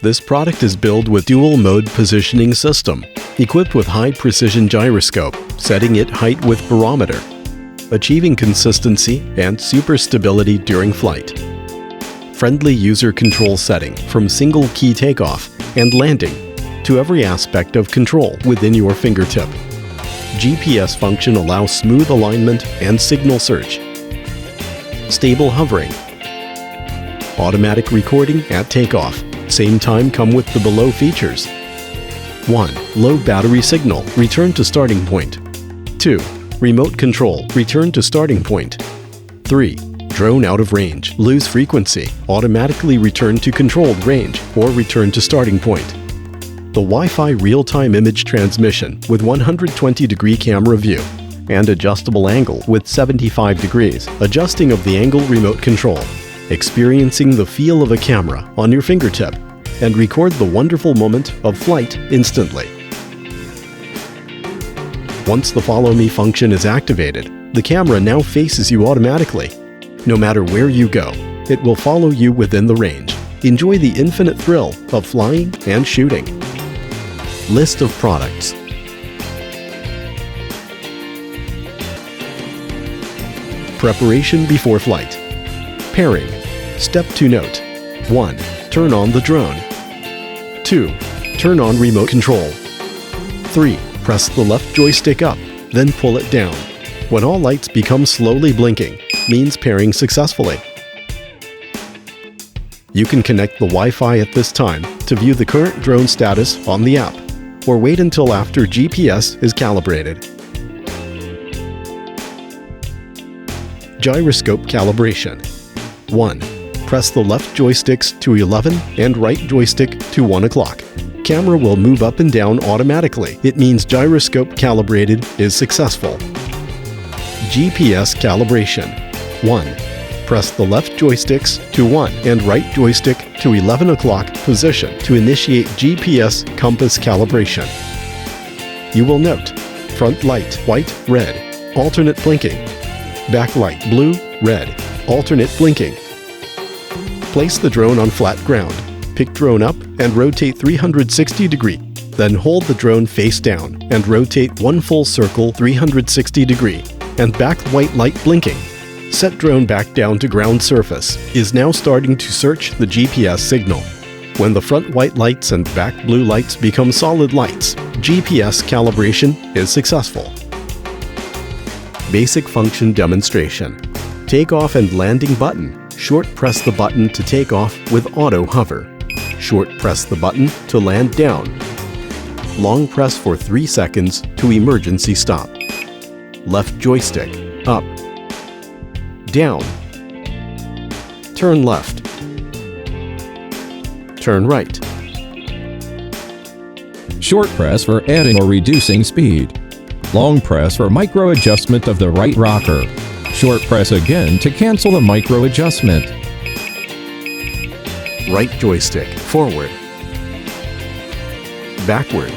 This product is built with dual-mode positioning system, equipped with high-precision gyroscope, setting it height with barometer, achieving consistency and super stability during flight. Friendly user control setting from single key takeoff and landing to every aspect of control within your fingertip. GPS function allows smooth alignment and signal search. Stable hovering. Automatic recording at takeoff. Same time come with the below features. 1. Low battery signal, return to starting point. 2. Remote control, return to starting point. 3. Drone out of range, lose frequency, automatically return to controlled range or return to starting point. The Wi-Fi real-time image transmission with 120-degree camera view and adjustable angle with 75 degrees, adjusting of the angle remote control, experiencing the feel of a camera on your fingertip, and record the wonderful moment of flight instantly. Once the Follow Me function is activated, the camera now faces you automatically. No matter where you go, it will follow you within the range. Enjoy the infinite thrill of flying and shooting. List of products. Preparation before flight. Pairing. Step to note. 1. Turn on the drone. 2. Turn on remote control. 3. Press the left joystick up, then pull it down. When all lights become slowly blinking, means pairing successfully. You can connect the Wi-Fi at this time to view the current drone status on the app, or wait until after GPS is calibrated. Gyroscope calibration. 1. Press the left joysticks to 11 and right joystick to 1 o'clock. Camera will move up and down automatically. It means gyroscope calibrated is successful. GPS calibration. 1. Press the left joysticks to 1 and right joystick to 11 o'clock position to initiate GPS compass calibration. You will note front light white, red, alternate blinking. Back light blue, red, alternate blinking. Place the drone on flat ground. Pick drone up and rotate 360 degree. Then hold the drone face down and rotate one full circle 360 degree and back white light blinking. Set drone back down to ground surface. Is now starting to search the GPS signal. When the front white lights and back blue lights become solid lights, GPS calibration is successful. Basic function demonstration. Takeoff and landing button. Short press the button to take off with auto hover. Short press the button to land down. Long press for 3 seconds to emergency stop. Left joystick up. Down. Turn left. Turn right. Short press for adding or reducing speed. Long press for micro adjustment of the right rocker. Short press again to cancel the micro adjustment. Right joystick forward. Backward.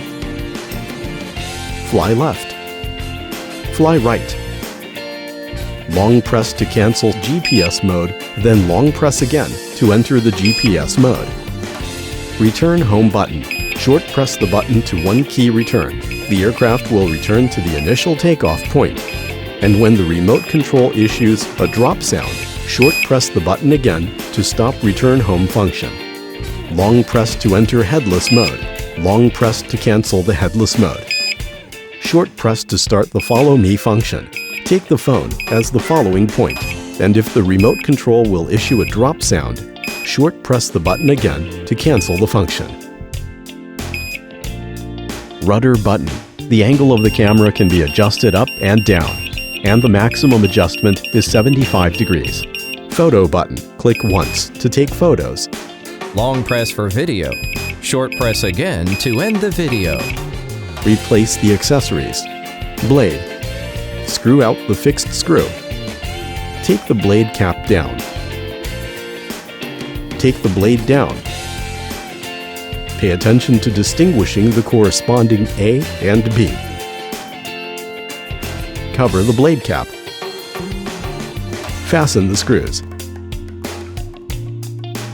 Fly left. Fly right. Long press to cancel GPS mode, then long press again to enter the GPS mode. Return home button. Short press the button to one key return. The aircraft will return to the initial takeoff point. And when the remote control issues a drop sound, short press the button again to stop return home function. Long press to enter headless mode. Long press to cancel the headless mode. Short press to start the Follow Me function. Take the phone as the following point, and if the remote control will issue a drop sound, short press the button again to cancel the function. Rudder button. The angle of the camera can be adjusted up and down, and the maximum adjustment is 75 degrees. Photo button. Click once to take photos. Long press for video. Short press again to end the video. Replace the accessories. Blade. Screw out the fixed screw. Take the blade cap down. Take the blade down. Pay attention to distinguishing the corresponding A and B. Cover the blade cap. Fasten the screws.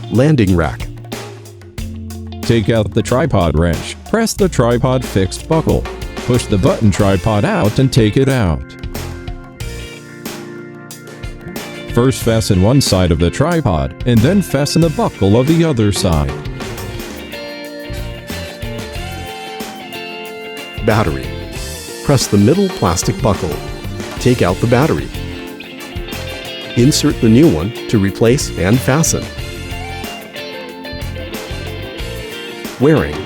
Landing rack. Take out the tripod wrench. Press the tripod fixed buckle. Push the button tripod out and take it out. First fasten one side of the tripod and then fasten the buckle of the other side. Battery. Press the middle plastic buckle. Take out the battery. Insert the new one to replace and fasten. Wearing.